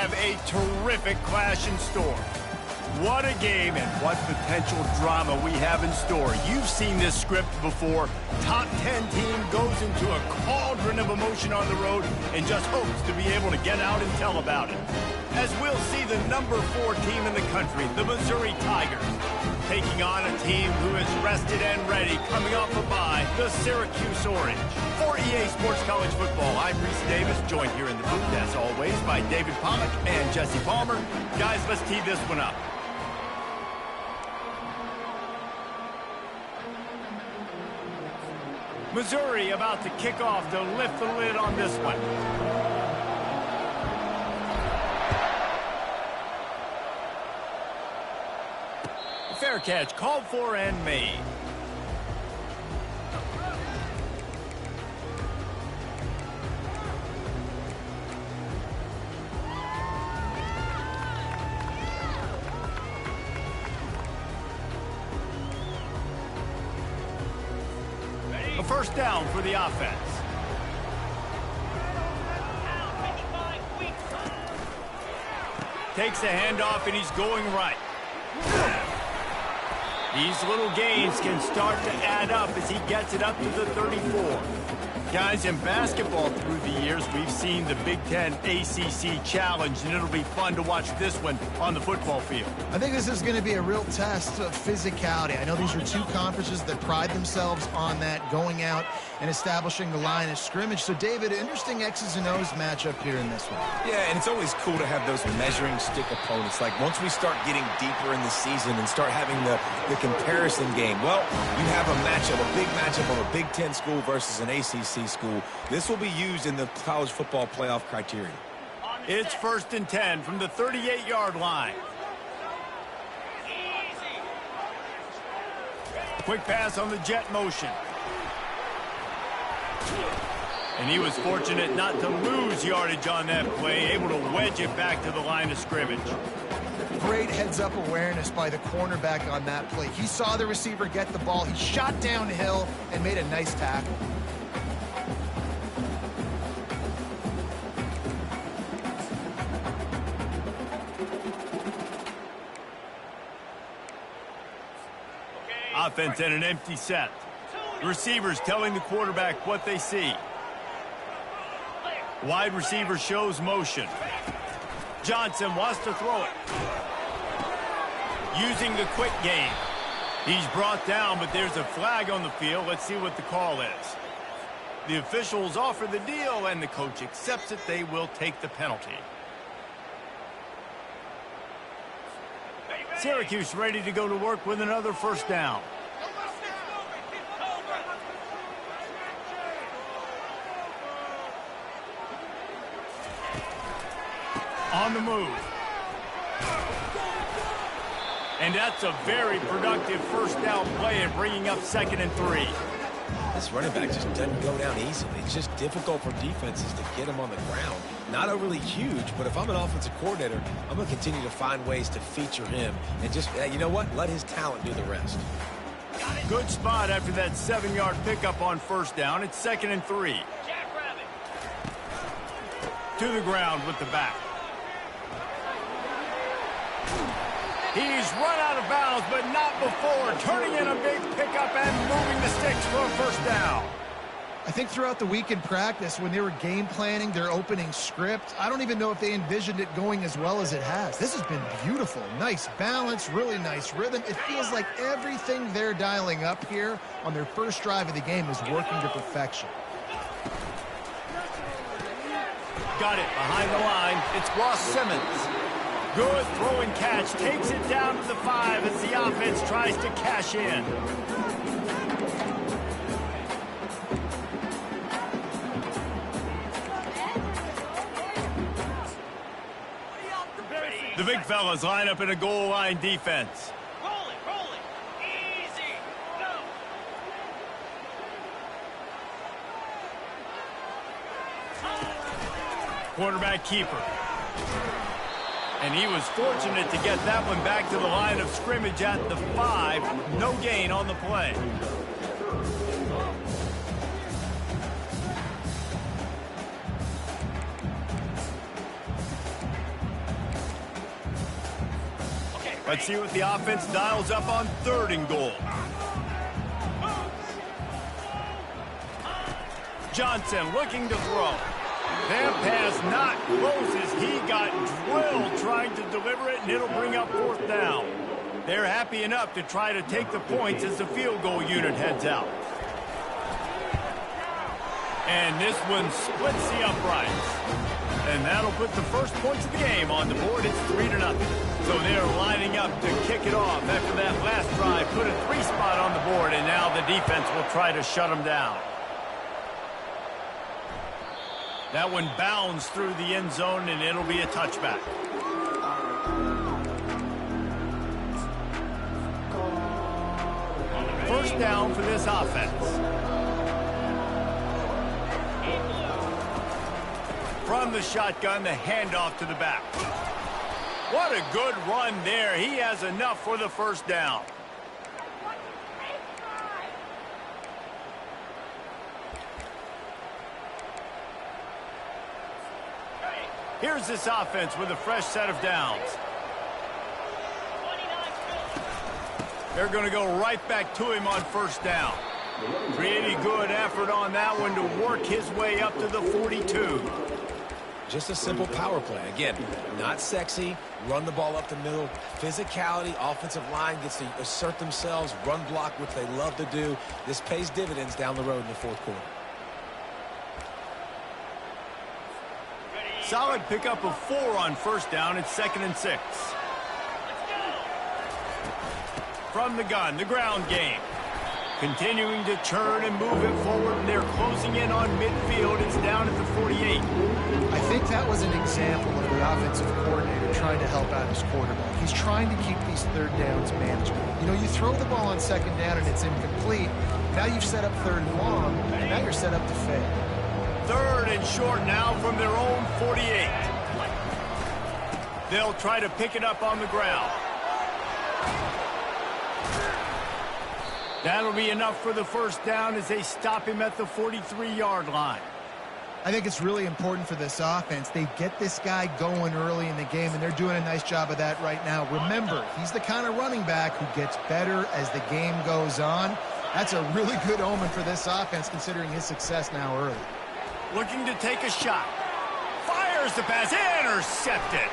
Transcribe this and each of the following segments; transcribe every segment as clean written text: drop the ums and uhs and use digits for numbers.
have a terrific clash in store. What a game and what potential drama we have in store. You've seen this script before. Top 10 team goes into a cauldron of emotion on the road and just hopes to be able to get out and tell about it. As we'll see the number 4 team in the country, the Missouri Tigers, taking on a team who is rested and ready, coming off a bye, the Syracuse Orange. For EA Sports College Football, I'm Reese Davis, joined here in the booth, as always, by David Pollack and Jesse Palmer. Guys, let's tee this one up. Missouri about to kick off to lift the lid on this one. Fair catch, called for and made. A first down for the offense. Takes the handoff and he's going right. These little gains can start to add up as he gets it up to the 34. Guys, in basketball through the years, we've seen the Big Ten ACC Challenge, and it'll be fun to watch this one on the football field. I think this is going to be a real test of physicality. I know these are two conferences that pride themselves on that, going out and establishing the line of scrimmage. So, David, interesting X's and O's matchup here in this one. Yeah, and it's always cool to have those measuring stick opponents. Like, once we start getting deeper in the season and start having the comparison game, well, you have a matchup, a big matchup of a Big Ten school versus an ACC school. This will be used in the college football playoff criteria. It's 1st and 10 from the 38-yard line. Quick pass on the jet motion. And he was fortunate not to lose yardage on that play, able to wedge it back to the line of scrimmage. Great heads-up awareness by the cornerback on that play. He saw the receiver get the ball. He shot downhill and made a nice tackle. Offense and an empty set. Receivers telling the quarterback what they see. Wide receiver shows motion. Johnson wants to throw it. Using the quick game. He's brought down, but there's a flag on the field. Let's see what the call is. The officials offer the deal, and the coach accepts it. They will take the penalty. Syracuse ready to go to work with another first down. On the move. And that's a very productive first down play and bringing up 2nd and 3. This running back just doesn't go down easily. It's just difficult for defenses to get him on the ground. Not overly huge, but if I'm an offensive coordinator, I'm going to continue to find ways to feature him and just, you know what, let his talent do the rest. Good spot after that 7-yard pickup on first down. It's 2nd and 3. To the ground with the back. He's run out of bounds, but not before. Turning in a big pickup and moving the sticks for a first down. I think throughout the week in practice, when they were game planning their opening script, I don't even know if they envisioned it going as well as it has. This has been beautiful. Nice balance, really nice rhythm. It feels like everything they're dialing up here on their first drive of the game is working to perfection. Got it behind the line. It's Ross Simmons. Good throw and catch. Takes it down to the 5 as the offense tries to cash in. The big fellas line up in a goal line defense. Roll it. Easy. Go. Quarterback keeper. And he was fortunate to get that one back to the line of scrimmage at the 5. No gain on the play. Let's see what the offense dials up on 3rd and goal. Johnson looking to throw. That pass not close as he got drilled trying to deliver it, and it'll bring up 4th down. They're happy enough to try to take the points as the field goal unit heads out. And this one splits the uprights. And that'll put the first points of the game on the board. It's 3-0. So they're lining up to kick it off after that last drive. Put a 3 spot on the board, and now the defense will try to shut them down. That one bounds through the end zone, and it'll be a touchback. First down for this offense. From the shotgun, the handoff to the back. What a good run there. He has enough for the first down. Here's this offense with a fresh set of downs. They're going to go right back to him on first down. Pretty good effort on that one to work his way up to the 42. Just a simple power play. Again, not sexy. Run the ball up the middle. Physicality, offensive line gets to assert themselves, run block, which they love to do. This pays dividends down the road in the 4th quarter. Solid pickup of 4 on first down. It's 2nd and 6. From the gun, the ground game. Continuing to turn and move it forward, and they're closing in on midfield. It's down at the 48. I think that was an example of the offensive coordinator trying to help out his quarterback. He's trying to keep these 3rd downs manageable. You know, you throw the ball on 2nd down and it's incomplete. Now you've set up 3rd and long, and now you're set up to fail. 3rd and short now from their own 48. They'll try to pick it up on the ground. That'll be enough for the first down as they stop him at the 43-yard line. I think it's really important for this offense. They get this guy going early in the game, and they're doing a nice job of that right now. Remember, he's the kind of running back who gets better as the game goes on. That's a really good omen for this offense, considering his success now early. Looking to take a shot. Fires the pass. Intercepted.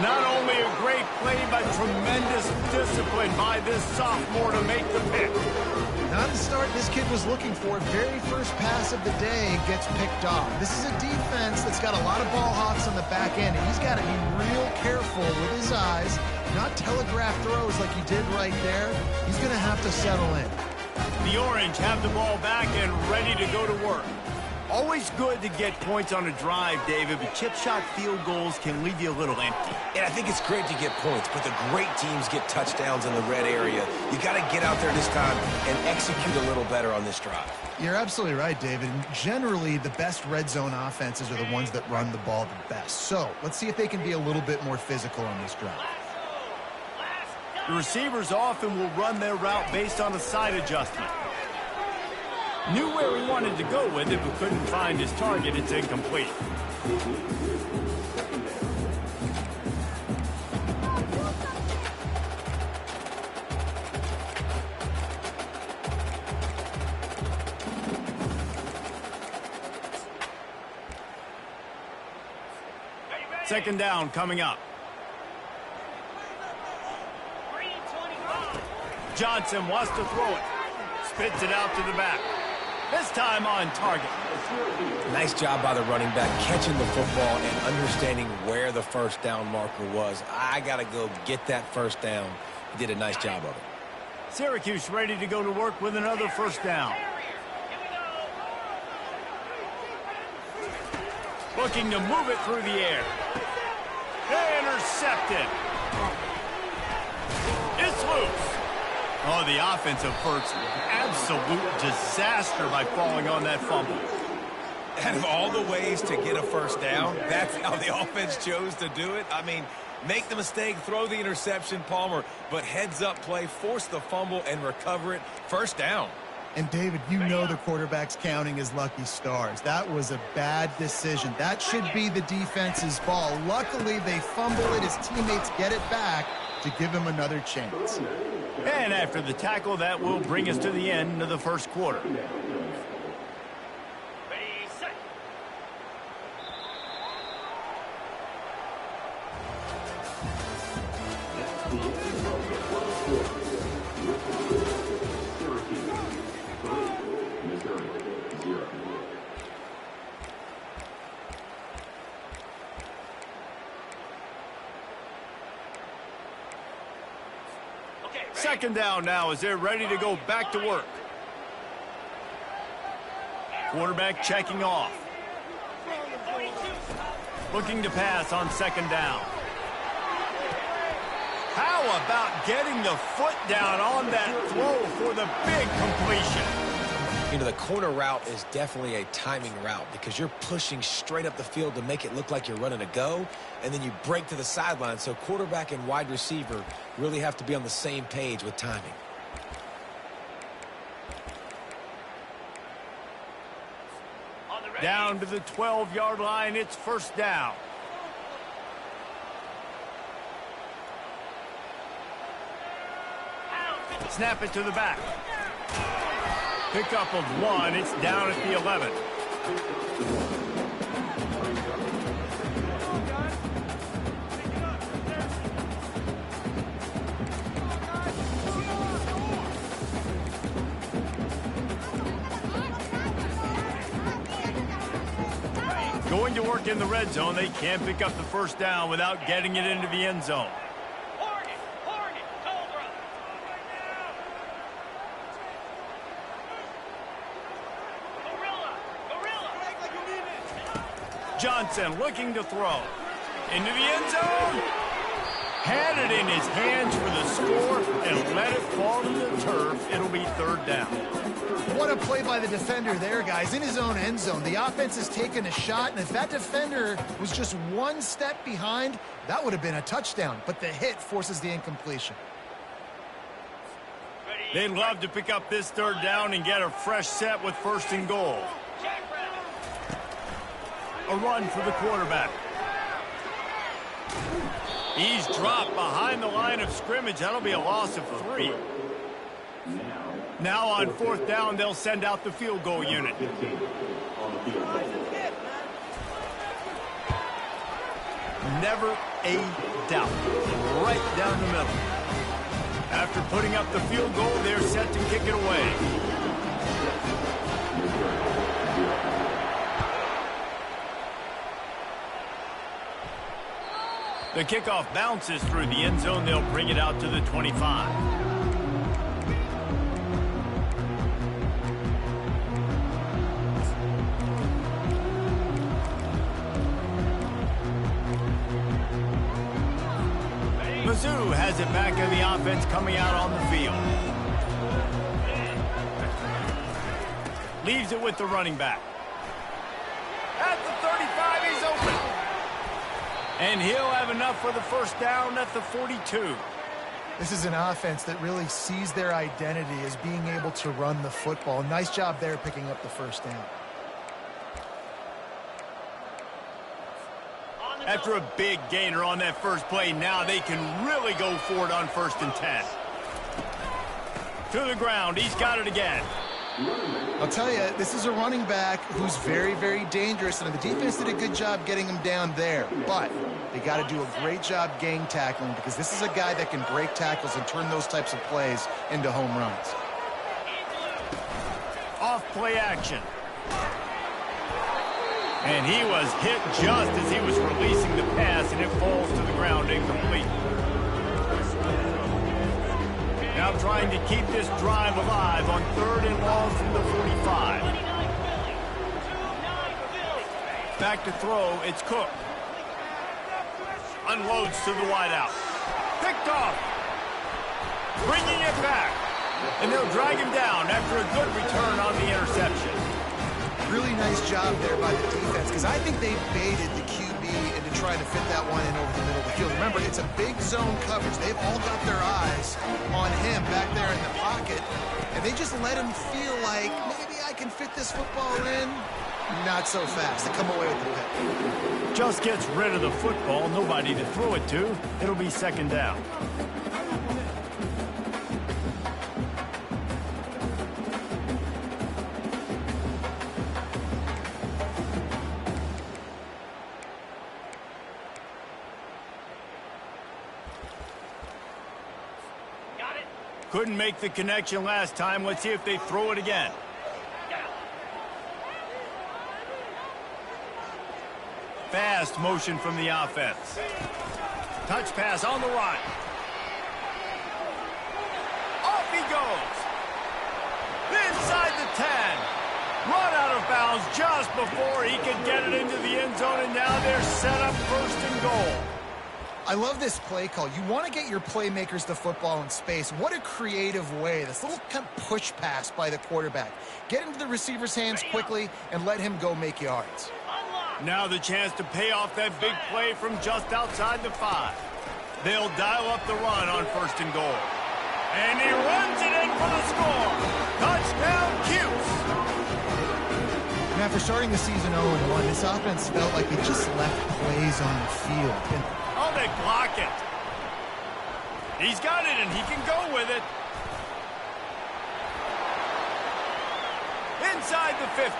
Not only a great play, but tremendous discipline by this sophomore to make the pick. Not the start this kid was looking for. Very first pass of the day gets picked off. This is a defense that's got a lot of ball hawks on the back end, and he's got to be real careful with his eyes, not telegraph throws like he did right there. He's going to have to settle in. The Orange have the ball back and ready to go to work. Always good to get points on a drive, David, but chip shot field goals can leave you a little empty. And I think it's great to get points, but the great teams get touchdowns in the red area. You got to get out there this time and execute a little better on this drive. You're absolutely right, David. Generally, the best red zone offenses are the ones that run the ball the best. So let's see if they can be a little bit more physical on this drive. The receivers often will run their route based on a side adjustment. Knew where he wanted to go with it, but couldn't find his target. It's incomplete. Second down coming up. Johnson wants to throw it. Spits it out to the back. This time on target. Nice job by the running back catching the football and understanding where the first down marker was. I got to go get that first down. He did a nice job of it. Syracuse ready to go to work with another first down. Looking to move it through the air. Intercepted. It's loose. Oh, the offense averts absolute disaster by falling on that fumble. Out of all the ways to get a first down, that's how the offense chose to do it. I mean, make the mistake, throw the interception, Palmer, but heads-up play, force the fumble, and recover it. First down. And, David, you know the quarterback's counting his lucky stars. That was a bad decision. That should be the defense's ball. Luckily, they fumble it. His teammates get it back to give him another chance. And after the tackle, that will bring us to the end of the first quarter. Ready, set. Second down now as they're ready to go back to work. Quarterback checking off. Looking to pass on second down. How about getting the foot down on that throw for the big completion? You know, the corner route is definitely a timing route because you're pushing straight up the field to make it look like you're running a go, and then you break to the sideline. So quarterback and wide receiver really have to be on the same page with timing. Down to the 12-yard line, it's first down. Snap it to the back. Pickup of one. It's down at the 11. Going to work in the red zone. They can't pick up the first down without getting it into the end zone. Johnson looking to throw. Into the end zone. Had it in his hands for the score and let it fall to the turf. It'll be third down. What a play by the defender there, guys. In his own end zone. The offense has taken a shot, and if that defender was just one step behind, that would have been a touchdown. But the hit forces the incompletion. They'd love to pick up this third down and get a fresh set with first and goal. A run for the quarterback. He's dropped behind the line of scrimmage. That'll be a loss of 3. Now on fourth down, they'll send out the field goal unit. Never a doubt. Right down the middle. After putting up the field goal, they're set to kick it away. The kickoff bounces through the end zone. They'll bring it out to the 25. Mizzou has it back in the offense coming out on the field. Leaves it with the running back. At the 35, he's open. And he'll have enough for the first down at the 42. This is an offense that really sees their identity as being able to run the football. Nice job there picking up the first down. After a big gainer on that first play, now they can really go for it on first and 10. To the ground, he's got it again. I'll tell you, this is a running back who's very, very dangerous, and the defense did a good job getting him down there. But they got to do a great job gang tackling because this is a guy that can break tackles and turn those types of plays into home runs. Off play action. And he was hit just as he was releasing the pass, and it falls to the ground incomplete. Now trying to keep this drive alive on third and long from the 45. Back to throw, it's Cook. Unloads to the wideout. Picked off. Bringing it back. And they'll drag him down after a good return on the interception. Really nice job there by the defense, because I think they baited the QB into trying to fit that one in over the middle of the field. Remember, it's a big zone coverage. They've all got their eyes on him back there in the pocket, and they just let him feel like, maybe I can fit this football in. Not so fast. They come away with the pick. Just gets rid of the football, nobody to throw it to. It'll be second down. Couldn't make the connection last time. Let's see if they throw it again. Fast motion from the offense. Touch pass on the run. Off he goes. Inside the 10. Run out of bounds just before he could get it into the end zone, and now they're set up first and goal. I love this play call. You want to get your playmakers the football in space. What a creative way. This little kind of push pass by the quarterback. Get into the receiver's hands quickly and let him go make yards. Now the chance to pay off that big play from just outside the 5. They'll dial up the run on first and goal. And he runs it in for the score. Touchdown, Cuse. Now, for starting the season 0-1, this offense felt like it just left plays on the field. Oh, they block it. He's got it, and he can go with it. Inside the 50.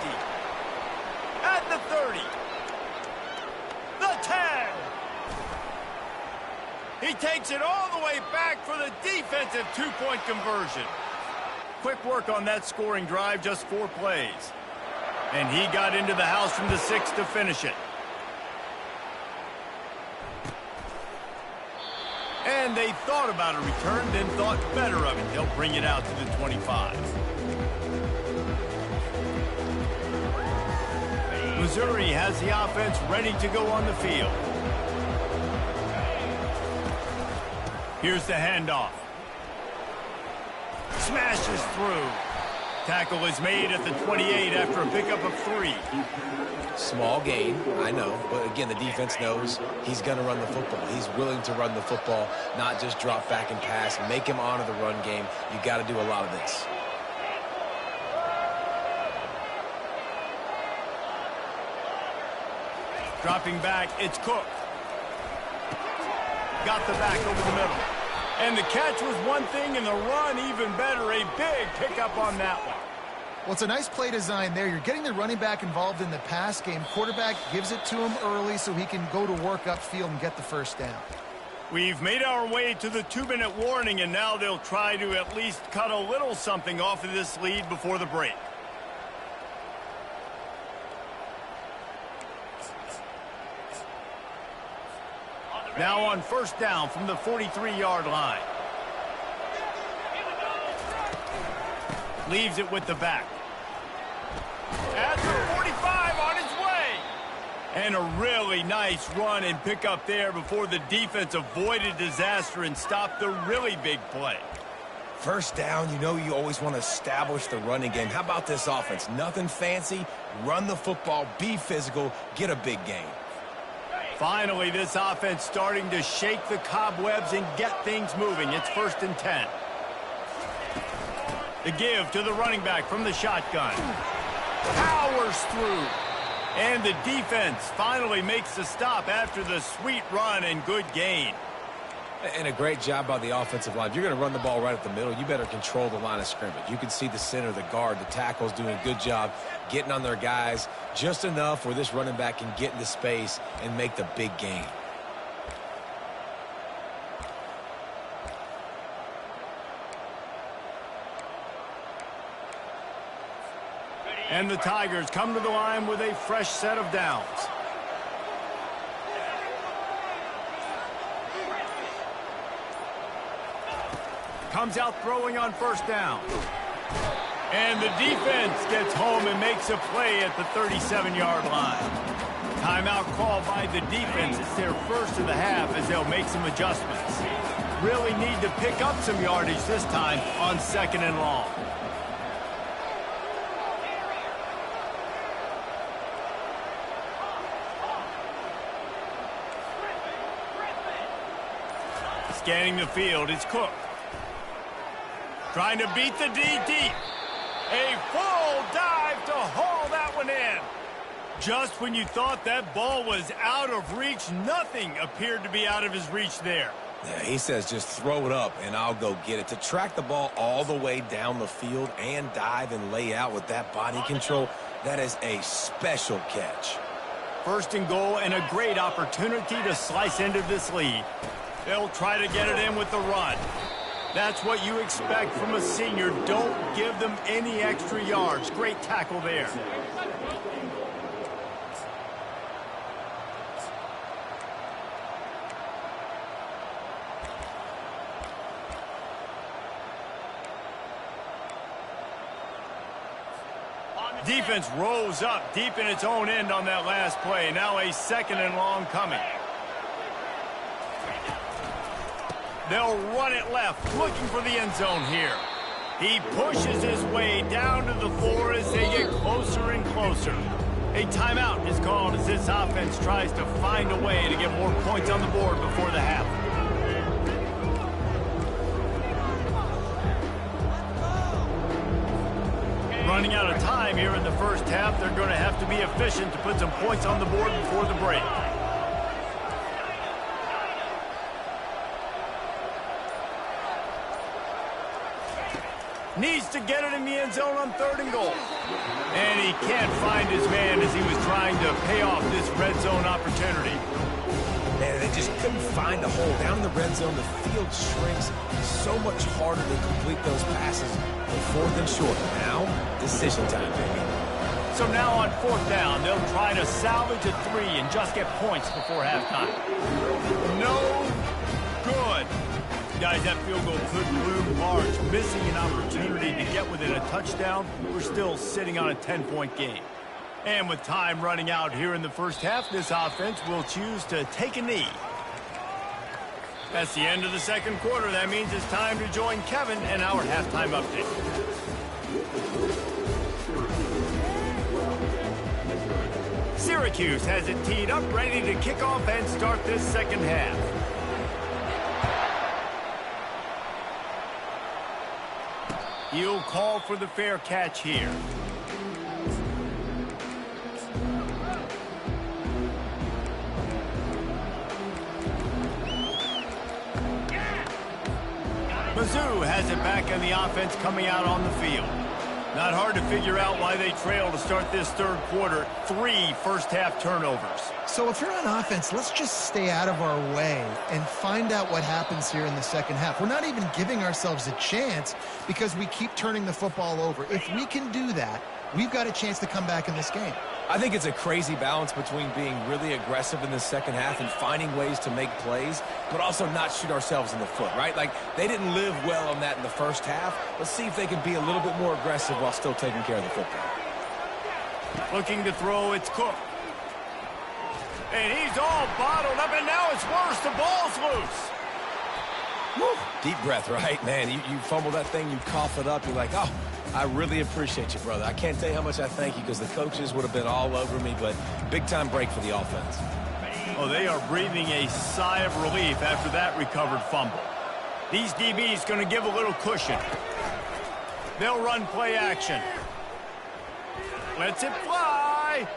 At the 30. The 10. He takes it all the way back for the defensive two-point conversion. Quick work on that scoring drive, just 4 plays. And he got into the house from the 6 to finish it. And they thought about a return, then thought better of it. They'll bring it out to the 25. Missouri has the offense ready to go on the field. Here's the handoff. Smashes through. Tackle is made at the 28 after a pickup of 3. Small gain, I know, but again, the defense knows he's going to run the football. He's willing to run the football, not just drop back and pass, make him honor the run game. You got to do a lot of this. Dropping back, it's Cook. Got the back over the middle. And the catch was one thing, and the run even better. A big pickup on that one. Well, it's a nice play design there. You're getting the running back involved in the pass game. Quarterback gives it to him early so he can go to work upfield and get the first down. We've made our way to the 2-minute warning, and now they'll try to at least cut a little something off of this lead before the break. Now on first down from the 43-yard line. Leaves it with the back. At the 45 on his way. And a really nice run and pick up there before the defense avoided disaster and stopped the really big play. First down, you know you always want to establish the running game. How about this offense? Nothing fancy. Run the football, be physical, get a big gain. Finally, this offense starting to shake the cobwebs and get things moving. It's first and 10. The give to the running back from the shotgun. Powers through. And the defense finally makes the stop after the sweet run and good gain. And a great job by the offensive line. If you're going to run the ball right up the middle, you better control the line of scrimmage. You can see the center, the guard, the tackles doing a good job getting on their guys just enough where this running back can get into space and make the big gain. And the Tigers come to the line with a fresh set of downs. Comes out throwing on first down. And the defense gets home and makes a play at the 37-yard line. Timeout called by the defense. It's their first of the half as they'll make some adjustments. Really need to pick up some yardage this time on second and long. Scanning the field, it's Cook. Trying to beat the D deep. A full dive to haul that one in. Just when you thought that ball was out of reach, nothing appeared to be out of his reach there. Yeah, he says just throw it up and I'll go get it. To track the ball all the way down the field and dive and lay out with that body control, that is a special catch. First and goal and a great opportunity to slice into this lead. They'll try to get it in with the run. That's what you expect from a senior. Don't give them any extra yards. Great tackle there. Defense rolls up deep in its own end on that last play. Now a second and long coming. They'll run it left, looking for the end zone here. He pushes his way down to the floor as they get closer and closer. A timeout is called as this offense tries to find a way to get more points on the board before the half. Running out of time here in the first half, they're going to have to be efficient to put some points on the board before the break. Needs to get it in the end zone on 3rd and goal. And he can't find his man as he was trying to pay off this red zone opportunity. Man, they just couldn't find a hole. Down in the red zone, the field shrinks. So much harder to complete those passes on 4th and short. Now, decision time, baby. So now on 4th down, they'll try to salvage a 3 and just get points before halftime. No good. Guys, that field goal could loom large. Missing an opportunity to get within a touchdown. We're still sitting on a 10-point game. And with time running out here in the first half, this offense will choose to take a knee. That's the end of the second quarter. That means it's time to join Kevin and our halftime update. Syracuse has it teed up, ready to kick off and start this second half. He'll call for the fair catch here. Mizzou has it back in the offense coming out on the field. Not hard to figure out why they trail to start this third quarter. 3 first-half turnovers. So if you're on offense, let's just stay out of our way and find out what happens here in the second half. We're not even giving ourselves a chance because we keep turning the football over. If we can do that, we've got a chance to come back in this game. I think it's a crazy balance between being really aggressive in the second half and finding ways to make plays, but also not shoot ourselves in the foot, right? Like, they didn't live well on that in the first half. Let's see if they can be a little bit more aggressive while still taking care of the football. Looking to throw, it's Cook. And he's all bottled up, and now it's worse. The ball's loose. Woo. Deep breath, right? Man, you fumble that thing, you cough it up, you're like, oh, I really appreciate you, brother. I can't tell you how much I thank you because the coaches would have been all over me, but big-time break for the offense. Oh, they are breathing a sigh of relief after that recovered fumble. These DBs going to give a little cushion. They'll run play action. Lets it fly.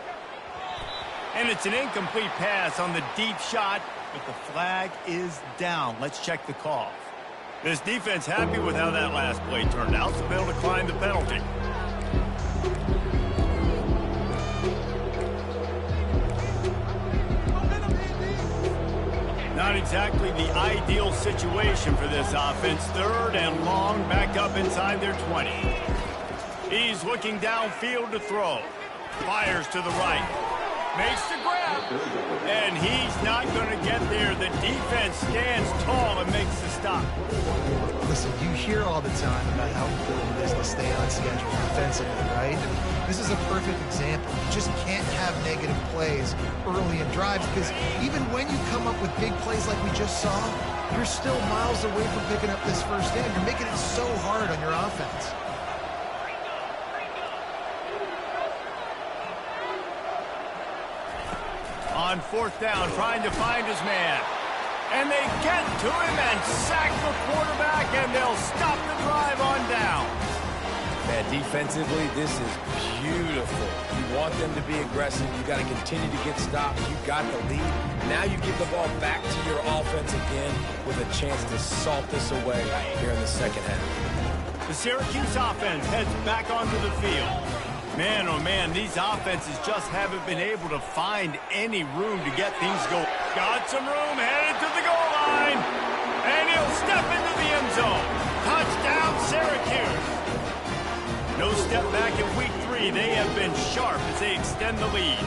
And it's an incomplete pass on the deep shot, but the flag is down. Let's check the call. This defense happy with how that last play turned out, so they'll decline the penalty. Not exactly the ideal situation for this offense. 3rd and long, back up inside their 20. He's looking downfield to throw. Fires to the right. Makes the grab. And he's not going to get there. The defense stands tall and makes the stop. Listen, you hear all the time about how important it is to stay on schedule offensively, right? This is a perfect example. You just can't have negative plays early in drives because even when you come up with big plays like we just saw, you're still miles away from picking up this first down. You're making it so hard on your offense. On 4th down, trying to find his man. And they get to him and sack the quarterback, and they'll stop the drive on down. Man, defensively, this is beautiful. You want them to be aggressive. You got to continue to get stops. You got the lead. Now you give the ball back to your offense again with a chance to salt this away here in the second half. The Syracuse offense heads back onto the field. Man, oh man, these offenses just haven't been able to find any room to get things going. Got some room, headed to the goal line. And he'll step into the end zone. Touchdown, Syracuse. No step back in week 3. They have been sharp as they extend the lead.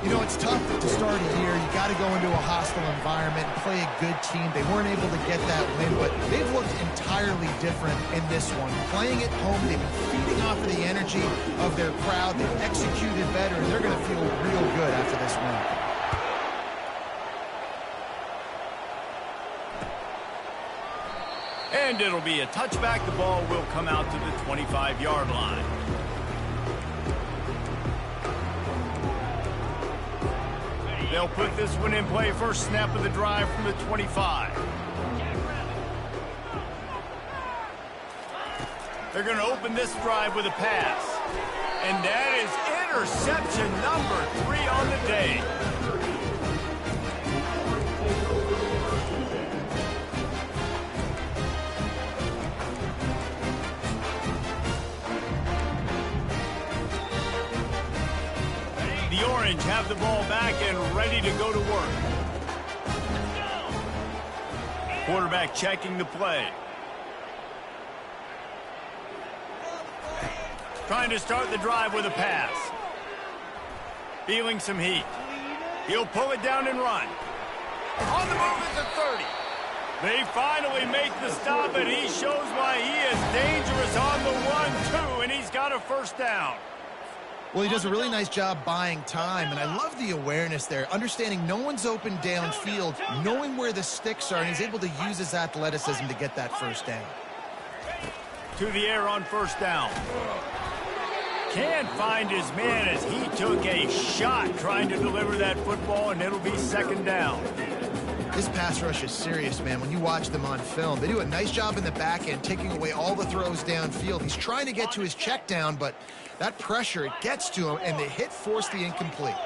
You know, it's tough to start a year. You got to go into a hostile environment and play a good team. They weren't able to get that win, but they've looked entirely different in this one. Playing at home, they've been feeding off of the energy of their crowd. They've executed better, and they're going to feel real good after this win. And it'll be a touchback. The ball will come out to the 25-yard line. They'll put this one in play. First snap of the drive from the 25. They're going to open this drive with a pass. And that is interception number 3 on the day. The Orange have the ball back and ready to go to work. Quarterback checking the play. Trying to start the drive with a pass. Feeling some heat. He'll pull it down and run. On the move at the 30. They finally make the stop, and he shows why he is dangerous on the run, too, and he's got a first down. Well, he does a really nice job buying time, and I love the awareness there, understanding no one's open downfield, knowing where the sticks are, and he's able to use his athleticism to get that first down. To the air on first down. Can't find his man as he took a shot trying to deliver that football, and it'll be second down. This pass rush is serious, man. When you watch them on film, they do a nice job in the back end, taking away all the throws downfield. He's trying to get to his check down, but that pressure, it gets to him, and the hit forced the incomplete.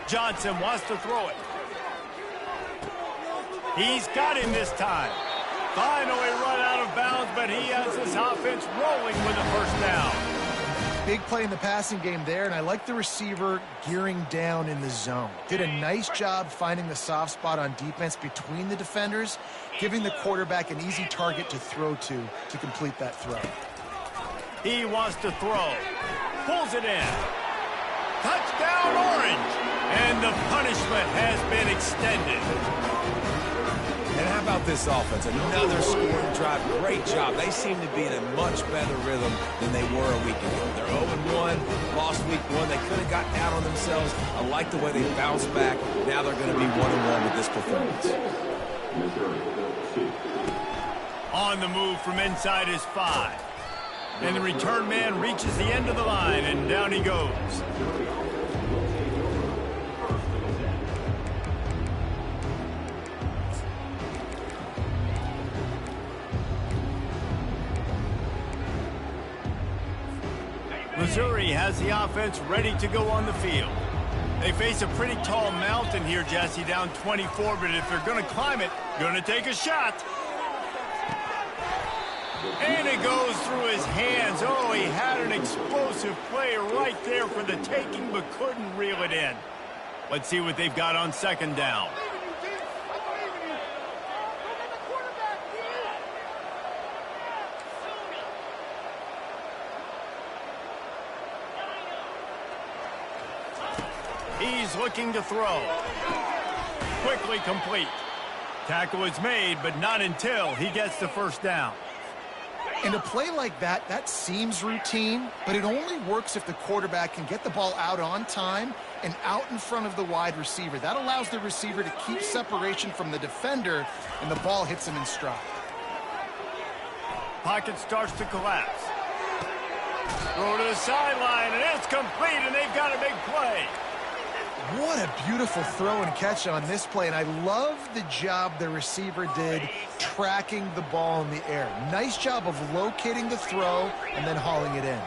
Johnson wants to throw it. He's got him this time. Finally run out of bounds, but he has his offense rolling with a first down. Big play in the passing game there, and I like the receiver gearing down in the zone. Did a nice job finding the soft spot on defense between the defenders, giving the quarterback an easy target to throw to complete that throw. He wants to throw. Pulls it in. Touchdown, Orange. And the punishment has been extended. And how about this offense? Another scoring drive. Great job. They seem to be in a much better rhythm than they were a week ago. They're 0-1, lost week 1. They could have gotten out on themselves. I like the way they bounced back. Now they're going to be 1-1 with this performance. On the move from inside his 5. And the return man reaches the end of the line, and down he goes. Missouri has the offense ready to go on the field. They face a pretty tall mountain here, Jesse, down 24, but if they're going to climb it, going to take a shot. And it goes through his hands. Oh, he had an explosive play right there for the taking, but couldn't reel it in. Let's see what they've got on second down. He's looking to throw. Quickly complete. Tackle is made, but not until he gets the first down. And a play like that, that seems routine, but it only works if the quarterback can get the ball out on time and out in front of the wide receiver. That allows the receiver to keep separation from the defender, and the ball hits him in stride. Pocket starts to collapse. Throw to the sideline, and it's complete, and they've got a big play. What a beautiful throw and catch on this play, and I love the job the receiver did tracking the ball in the air. Nice job of locating the throw and then hauling it in.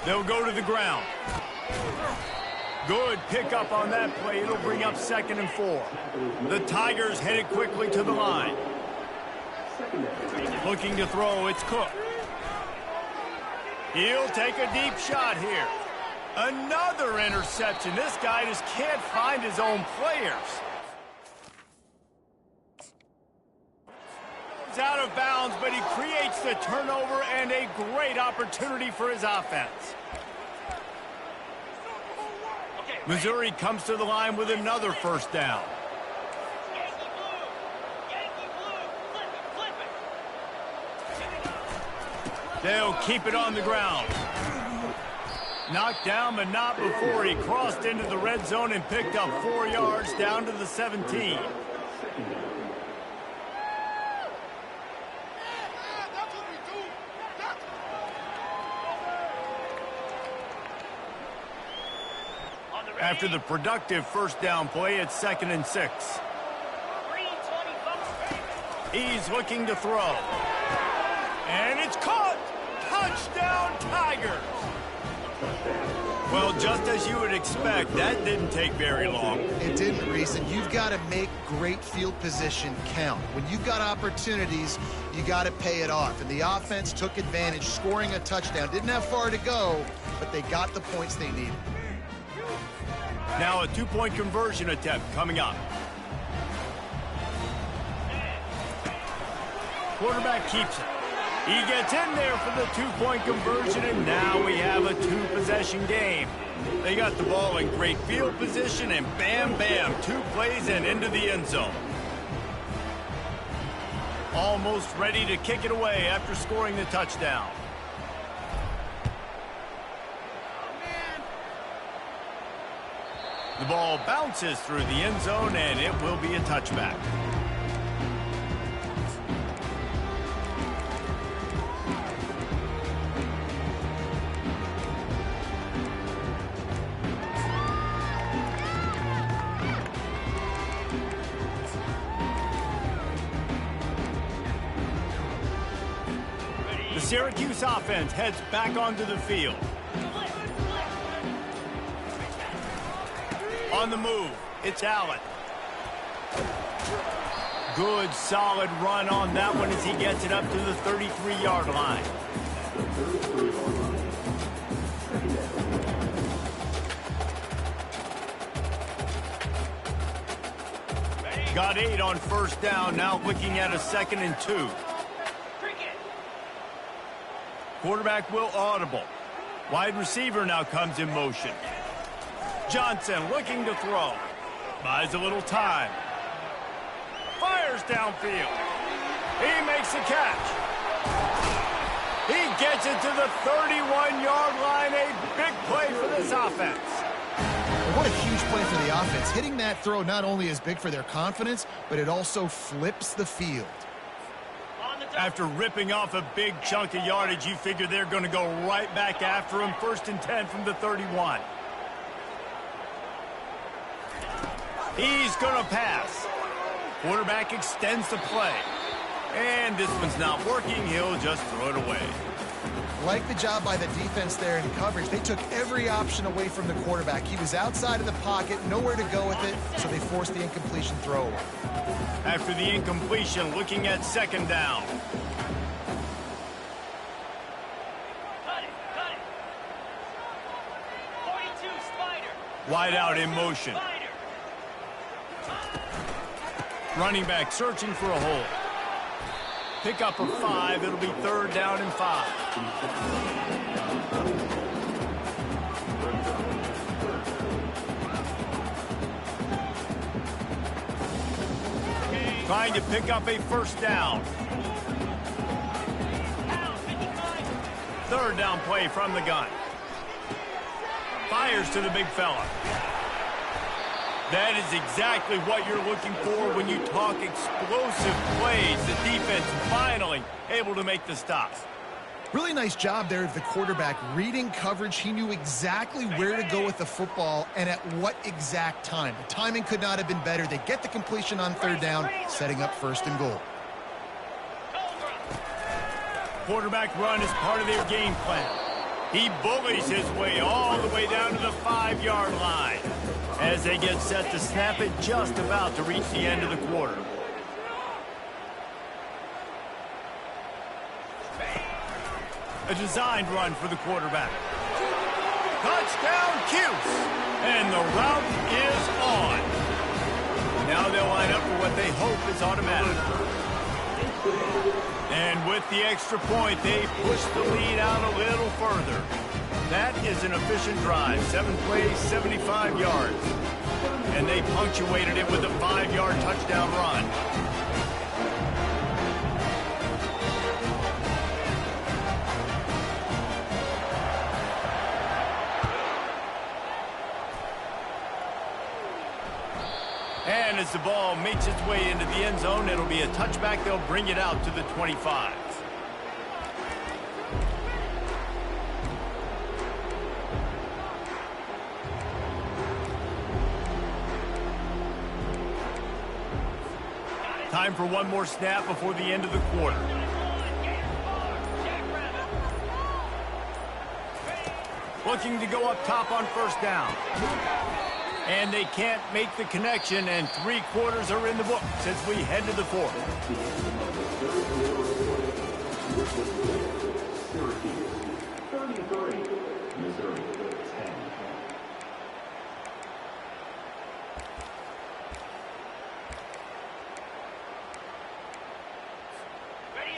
They'll go to the ground. Good pickup on that play. It'll bring up 2nd and 4. The Tigers headed quickly to the line. Looking to throw, it's Cook. He'll take a deep shot here. Another interception. This guy just can't find his own players. He's out of bounds, but he creates the turnover and a great opportunity for his offense. Missouri comes to the line with another 1st down. They'll keep it on the ground. Knocked down, but not before he crossed into the red zone and picked up 4 yards down to the 17. After the productive 1st down play, it's 2nd and 6. He's looking to throw. And it's caught! Touchdown, Tigers! Well, just as you would expect, that didn't take very long. It didn't, Reese, and you've got to make great field position count. When you've got opportunities, you got to pay it off. And the offense took advantage, scoring a touchdown. Didn't have far to go, but they got the points they needed. Now a 2-point conversion attempt coming up. Quarterback keeps it. He gets in there for the 2-point conversion, and now we have a 2-possession game. They got the ball in great field position, and bam, bam, 2 plays and into the end zone. Almost ready to kick it away after scoring the touchdown. The ball bounces through the end zone, and it will be a touchback. The Syracuse offense heads back onto the field. On the move, it's Allen. Good, solid run on that one as he gets it up to the 33-yard line. Got 8 on 1st down, now looking at a 2nd and 2. Quarterback will audible. Wide receiver now comes in motion. Johnson looking to throw. Buys a little time. Fires downfield. He makes the catch. He gets it to the 31-yard line. A big play for this offense. What a huge play for the offense. Hitting that throw not only is big for their confidence, but it also flips the field. After ripping off a big chunk of yardage, you figure they're going to go right back after him. 1st and 10 from the 31. He's going to pass. Quarterback extends the play. And this one's not working. He'll just throw it away. Like the job by the defense there in coverage. They took every option away from the quarterback. He was outside of the pocket, nowhere to go with it, so they forced the incompletion throw away. After the incompletion, looking at 2nd down. Cut it. 42, Spider. Wide out in motion. Spider. Running back searching for a hole. Pick up a 5. It'll be 3rd down and 5. Trying to pick up a 1st down. 3rd down play from the gun. Fires to the big fella. That is exactly what you're looking for when you talk explosive plays. The defense finally able to make the stops. Really nice job there of the quarterback reading coverage. He knew exactly where to go with the football and at what exact time. The timing could not have been better. They get the completion on third down, setting up 1st and goal. Quarterback run is part of their game plan. He bullies his way all the way down to the 5-yard line as they get set to snap it, just about to reach the end of the quarter. A designed run for the quarterback. Touchdown, Cuse! And the route is on. Now they'll line up for what they hope is automatic. And with the extra point, they push the lead out a little further. That is an efficient drive. 7 plays, 75 yards. And they punctuated it with a 5-yard touchdown run. And as the ball makes its way into the end zone, it'll be a touchback. They'll bring it out to the 25. Time for one more snap before the end of the quarter. Looking to go up top on 1st down. And they can't make the connection, and 3 quarters are in the book since we head to the 4th.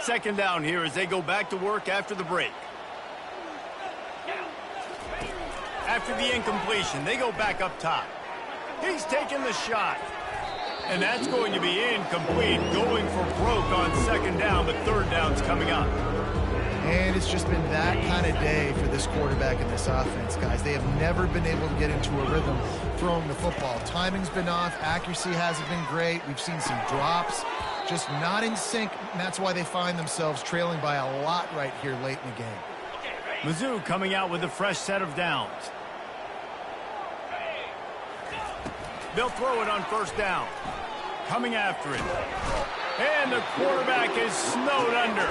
Second down here as they go back to work after the break. After the incompletion, they go back up top. He's taking the shot. And that's going to be incomplete. Going for broke on 2nd down, but 3rd down's coming up. And it's just been that kind of day for this quarterback and this offense, guys. They have never been able to get into a rhythm throwing the football. Timing's been off. Accuracy hasn't been great. We've seen some drops. Just not in sync, and that's why they find themselves trailing by a lot right here late in the game. Mizzou coming out with a fresh set of downs. They'll throw it on 1st down. Coming after it. And the quarterback is snowed under.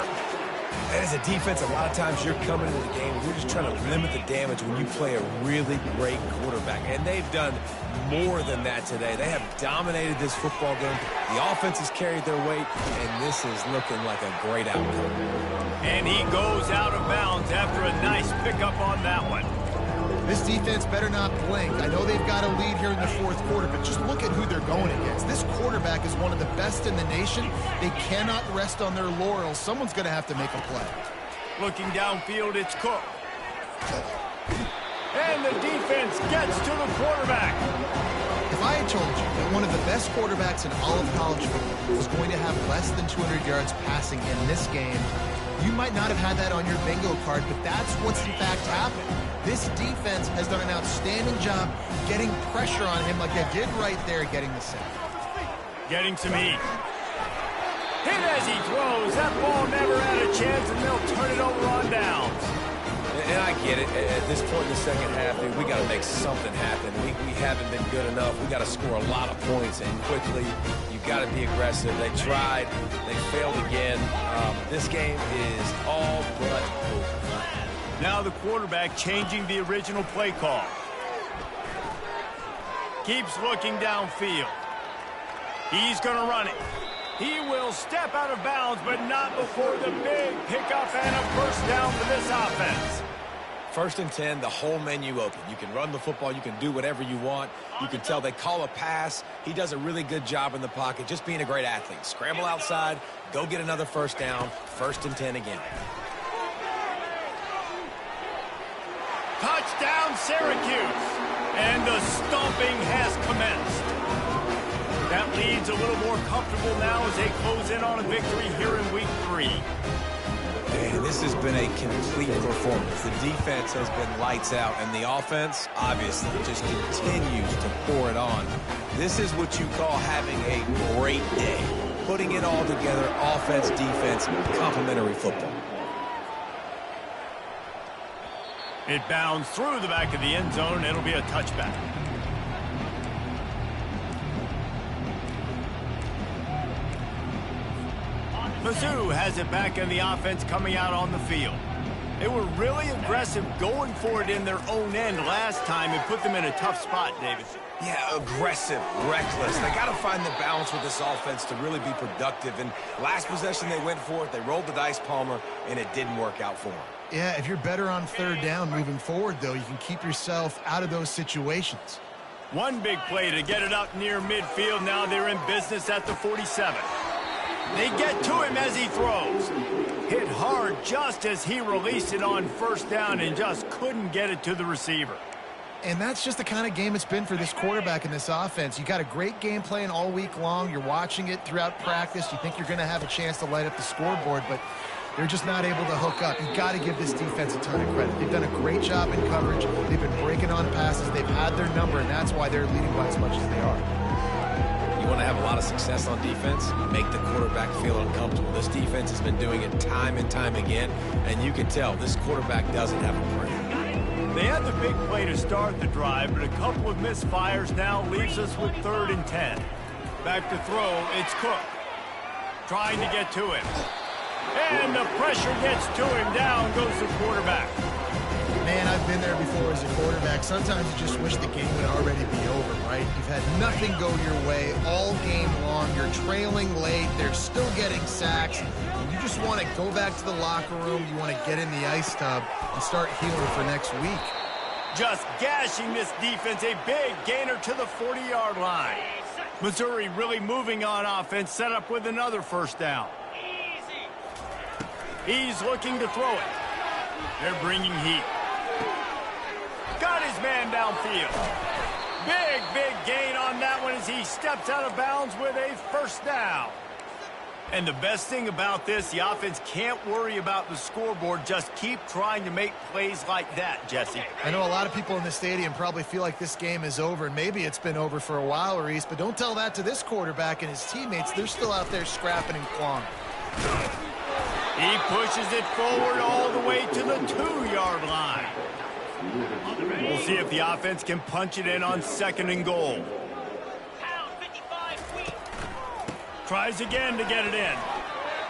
As a defense, a lot of times you're coming into the game and you're just trying to limit the damage when you play a really great quarterback. And they've done more than that today. They have dominated this football game. The offense has carried their weight, and this is looking like a great outcome. And he goes out of bounds after a nice pickup on that one. This defense better not blink. I know they've got a lead here in the 4th quarter, but just look at who they're going against. This quarterback is one of the best in the nation. They cannot rest on their laurels. Someone's going to have to make a play. Looking downfield, it's Cook. And the defense gets to the quarterback. If I had told you that one of the best quarterbacks in all of college football was going to have less than 200 yards passing in this game, you might not have had that on your bingo card, but that's what's in fact happened. This defense has done an outstanding job getting pressure on him like they did right there, getting the sack. Getting some heat. Hit as he throws. That ball never had a chance, and they'll turn it over on downs. And I get it. At this point in the second half, dude, we got to make something happen. We haven't been good enough. We got to score a lot of points, and quickly. You got to be aggressive. They tried. They failed again. This game is all but over. Now the quarterback changing the original play call. Keeps looking downfield. He's going to run it. He will step out of bounds, but not before the big pickup and a 1st down for this offense. 1st and 10, the whole menu open. You can run the football. You can do whatever you want. You can tell they call a pass. He does a really good job in the pocket, just being a great athlete. Scramble outside, go get another 1st down, 1st and 10 again. Touchdown, Syracuse. And the stomping has commenced. That lead's a little more comfortable now as they close in on a victory here in week 3. Man, this has been a complete performance. The defense has been lights out, and the offense, obviously, just continues to pour it on. This is what you call having a great day. Putting it all together, offense, defense, complementary football. It bounds through the back of the end zone. It'll be a touchback. Mizzou has it back in the offense coming out on the field. They were really aggressive going for it in their own end last time and put them in a tough spot, David. Yeah, aggressive, reckless. They got to find the balance with this offense to really be productive. And last possession they went for it. They rolled the dice, Palmer, and it didn't work out for them. Yeah, if you're better on third down moving forward, though, you can keep yourself out of those situations. One big play to get it up near midfield. Now they're in business at the 47. They get to him as he throws. Hit hard just as he released it on first down and just couldn't get it to the receiver. And that's just the kind of game it's been for this quarterback in this offense. You got a great game plan all week long. You're watching it throughout practice. You think you're going to have a chance to light up the scoreboard, but they're just not able to hook up. You've got to give this defense a ton of credit. They've done a great job in coverage. They've been breaking on passes. They've had their number, and that's why they're leading by as much as they are. You want to have a lot of success on defense, make the quarterback feel uncomfortable. This defense has been doing it time and time again, and you can tell this quarterback doesn't have a prayer. They had the big play to start the drive, but a couple of misfires now leaves us with 3rd and 10. Back to throw, it's Cook. Trying to get to him. And the pressure gets to him. Down goes the quarterback. Man, I've been there before as a quarterback. Sometimes you just wish the game would already be over, right? You've had nothing go your way all game long. You're trailing late. They're still getting sacks. And you just want to go back to the locker room. You want to get in the ice tub and start healing for next week. Just gashing this defense. A big gainer to the 40-yard line. Missouri really moving on offense. Set up with another first down. He's looking to throw it. They're bringing heat. Got his man downfield. Big gain on that one as he steps out of bounds with a first down. And the best thing about this, the offense can't worry about the scoreboard. Just keep trying to make plays like that, Jesse. I know a lot of people in the stadium probably feel like this game is over, and maybe it's been over for a while, Reese, but don't tell that to this quarterback and his teammates. They're still out there scrapping and clawing. He pushes it forward all the way to the 2-yard line. We'll see if the offense can punch it in on 2nd and goal. Tries again to get it in.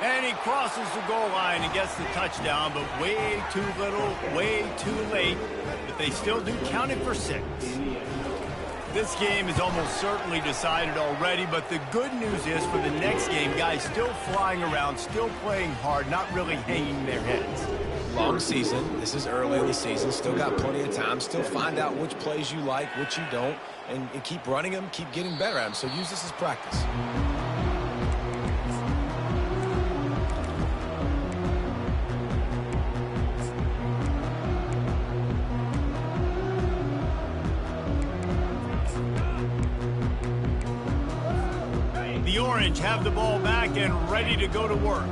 And he crosses the goal line and gets the touchdown, but way too little, way too late. But they still do count it for 6. This game is almost certainly decided already, but the good news is for the next game, guys still flying around, still playing hard, not really hanging their heads. Long season. This is early in the season. Still got plenty of time. Still find out which plays you like, which you don't, and keep running them, keep getting better at them. So use this as practice. The Orange have the ball back and ready to go to work.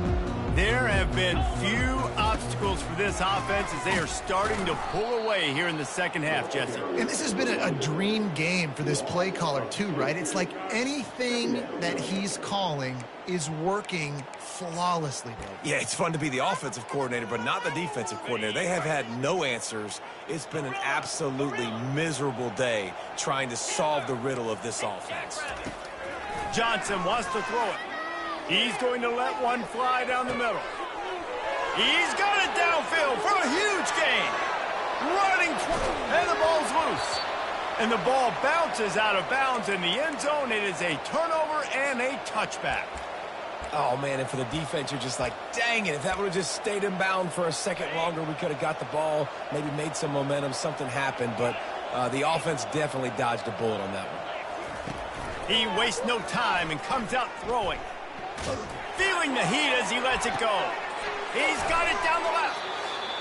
There have been few obstacles for this offense as they are starting to pull away here in the second half, Jesse. And this has been a dream game for this play caller too, right? It's like anything that he's calling is working flawlessly, Dave. Yeah, it's fun to be the offensive coordinator, but not the defensive coordinator. They have had no answers. It's been an absolutely miserable day trying to solve the riddle of this offense. Johnson wants to throw it. He's going to let one fly down the middle. He's got it downfield for a huge gain. Running, and the ball's loose. And the ball bounces out of bounds in the end zone. It is a turnover and a touchback. Oh, man, and for the defense, you're just like, dang it, if that would have just stayed in bound for a second longer, we could have got the ball, maybe made some momentum, something happened, but the offense definitely dodged a bullet on that one. He wastes no time and comes out throwing. Feeling the heat as he lets it go. He's got it down the left.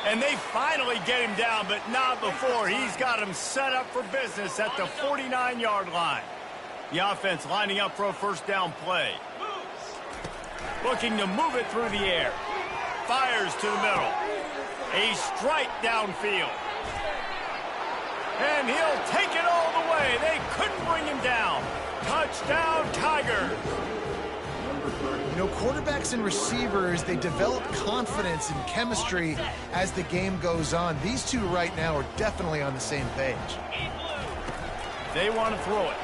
And they finally get him down, but not before. He's got him set up for business at the 49-yard line. The offense lining up for a first down play. Looking to move it through the air. Fires to the middle. A strike downfield. And he'll take it all the way. They couldn't bring him down. Touchdown, Tigers. You know, quarterbacks and receivers, they develop confidence and chemistry as the game goes on. These two right now are definitely on the same page. They want to throw it.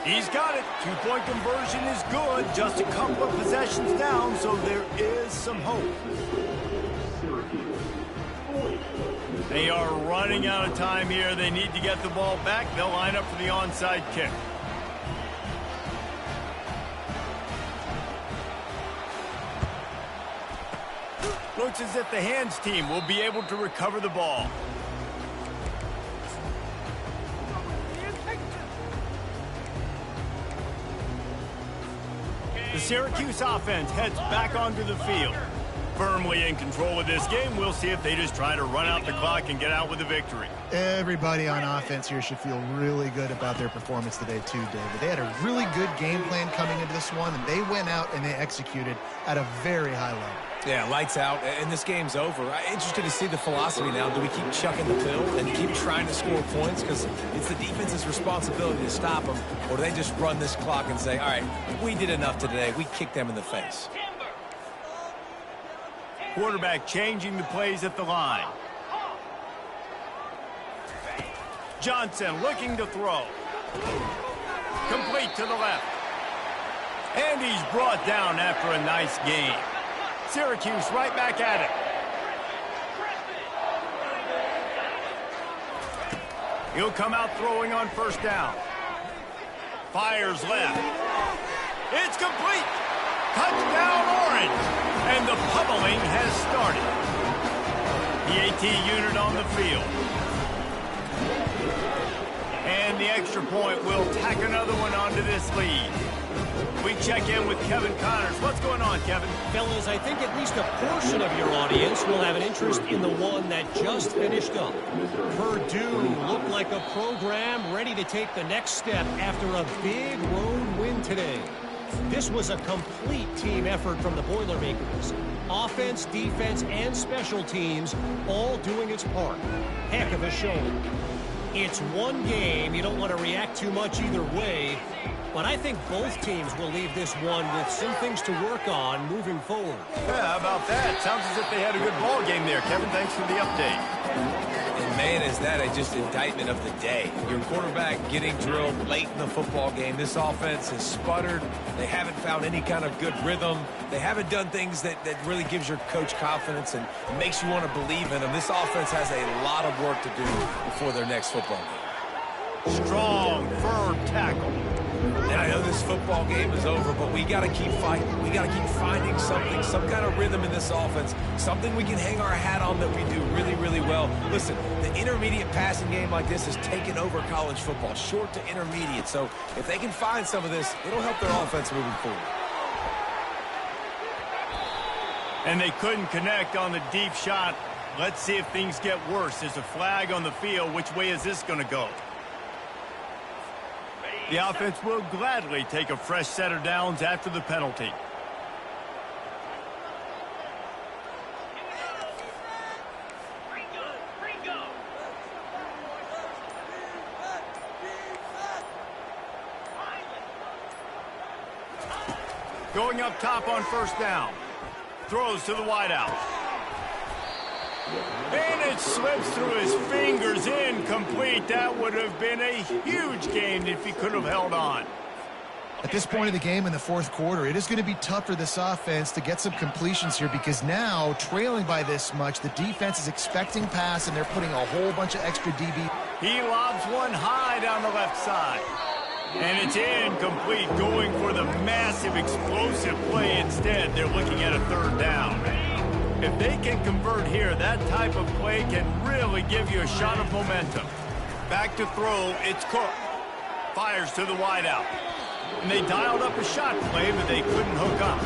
He's got it. Two-point conversion is good. Just a couple of possessions down, so there is some hope. They are running out of time here. They need to get the ball back. They'll line up for the onside kick. Looks as if the hands team will be able to recover the ball. The Syracuse offense heads back onto the field. Firmly in control of this game. We'll see if they just try to run out the clock and get out with a victory. Everybody on offense here should feel really good about their performance today too, David. They had a really good game plan coming into this one, and they went out and they executed at a very high level. Yeah, lights out, and this game's over. I'm interested to see the philosophy now. Do we keep chucking the pill and keep trying to score points because it's the defense's responsibility to stop them, or do they just run this clock and say, all right, we did enough today. We kicked them in the face. Quarterback changing the plays at the line. Johnson looking to throw. Complete to the left. And he's brought down after a nice game. Syracuse right back at it. He'll come out throwing on first down. Fires left. It's complete. Touchdown, Orange. And the pummeling has started. The AT unit on the field. And the extra point will tack another one onto this lead. We check in with Kevin Connors. What's going on, Kevin? Fellas, I think at least a portion of your audience will have an interest in the one that just finished up. Purdue looked like a program ready to take the next step after a big road win today. This was a complete team effort from the Boilermakers. Offense, defense, and special teams all doing its part. Heck of a showing. It's one game. You don't want to react too much either way. But I think both teams will leave this one with some things to work on moving forward. Yeah, how about that? Sounds as if they had a good ball game there. Kevin, thanks for the update. And man, is that just indictment of the day. Your quarterback getting drilled late in the football game. This offense has sputtered. They haven't found any kind of good rhythm. They haven't done things that really gives your coach confidence and makes you want to believe in them. This offense has a lot of work to do before their next football game. Strong, firm tackle. And I know this football game is over, but we got to keep fighting. We got to keep finding something, some kind of rhythm in this offense, something we can hang our hat on that we do really, really well. Listen, the intermediate passing game like this has taken over college football, short to intermediate. So if they can find some of this, it'll help their offense moving forward. And they couldn't connect on the deep shot. Let's see if things get worse. There's a flag on the field. Which way is this going to go? The offense will gladly take a fresh set of downs after the penalty. Going up top on first down. Throws to the wideout. And it slips through his fingers, incomplete. That would have been a huge gain if he could have held on. At this point of the game in the fourth quarter, it is going to be tough for this offense to get some completions here because now, trailing by this much, the defense is expecting pass, and they're putting a whole bunch of extra DB. He lobs one high down the left side. And it's incomplete, going for the massive explosive play instead. They're looking at a third down. If they can convert here, that type of play can really give you a shot of momentum. Back to throw, it's Cook. Fires to the wideout. And they dialed up a shot play, but they couldn't hook up.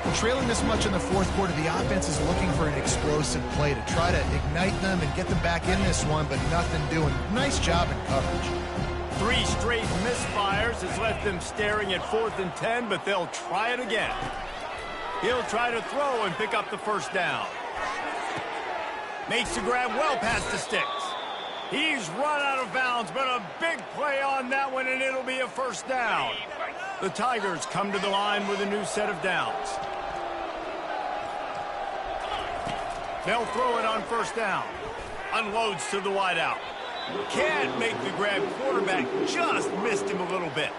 Well, trailing this much in the fourth quarter, the offense is looking for an explosive play to try to ignite them and get them back in this one, but nothing doing. Nice job in coverage. 3 straight misfires has left them staring at 4th and 10, but they'll try it again. He'll try to throw and pick up the first down. Makes the grab well past the sticks. He's run out of bounds, but a big play on that one, and it'll be a first down. The Tigers come to the line with a new set of downs. They'll throw it on first down. Unloads to the wideout. Can't make the grab. Quarterback just missed him a little bit.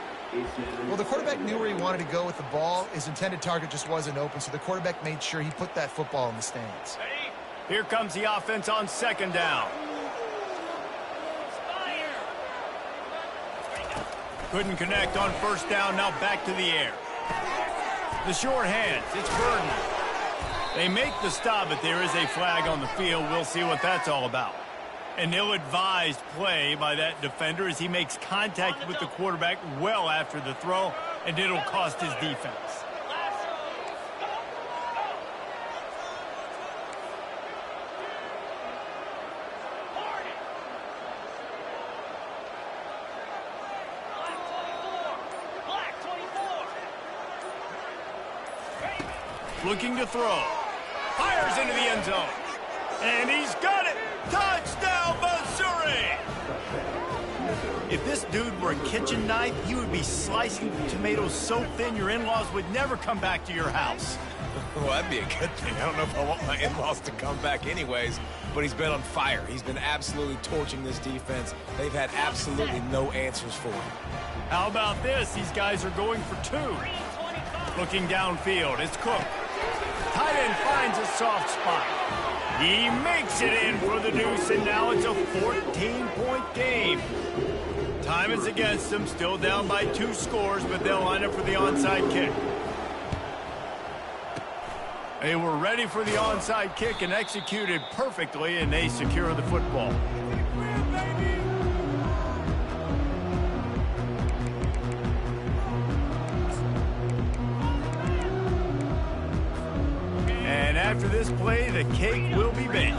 Well, the quarterback knew where he wanted to go with the ball. His intended target just wasn't open, so the quarterback made sure he put that football in the stands. Here comes the offense on second down. Couldn't connect on first down, now back to the air. The short hands, it's Burden. They make the stop, but there is a flag on the field. We'll see what that's all about. An ill-advised play by that defender as he makes contact with the quarterback well after the throw, and it'll cost his defense. Looking to throw. Fires into the end zone. And he's got it. Touchdown, Missouri! If this dude were a kitchen knife, he would be slicing tomatoes so thin your in-laws would never come back to your house. Well, that'd be a good thing. I don't know if I want my in-laws to come back anyways, but he's been on fire. He's been absolutely torching this defense. They've had absolutely no answers for him. How about this? These guys are going for two. Looking downfield, it's Cook. Tight end finds a soft spot. He makes it in for the deuce, and now it's a 14-point game. Time is against them, still down by 2 scores, but they'll line up for the onside kick. They were ready for the onside kick and executed perfectly, and they secure the football. And after this play, the cake will be baked.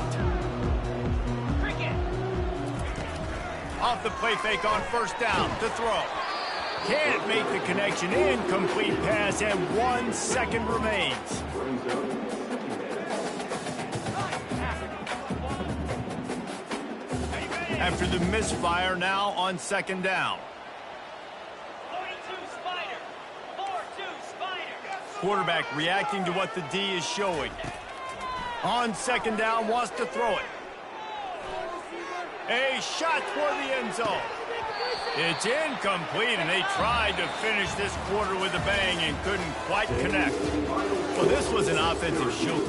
Off the play fake on first down to throw. Can't make the connection. Incomplete pass, and 1 second remains. After the misfire, now on second down. Quarterback reacting to what the D is showing. On second down, wants to throw it. A shot toward the end zone. It's incomplete, and they tried to finish this quarter with a bang and couldn't quite connect. Well, this was an offensive shoot.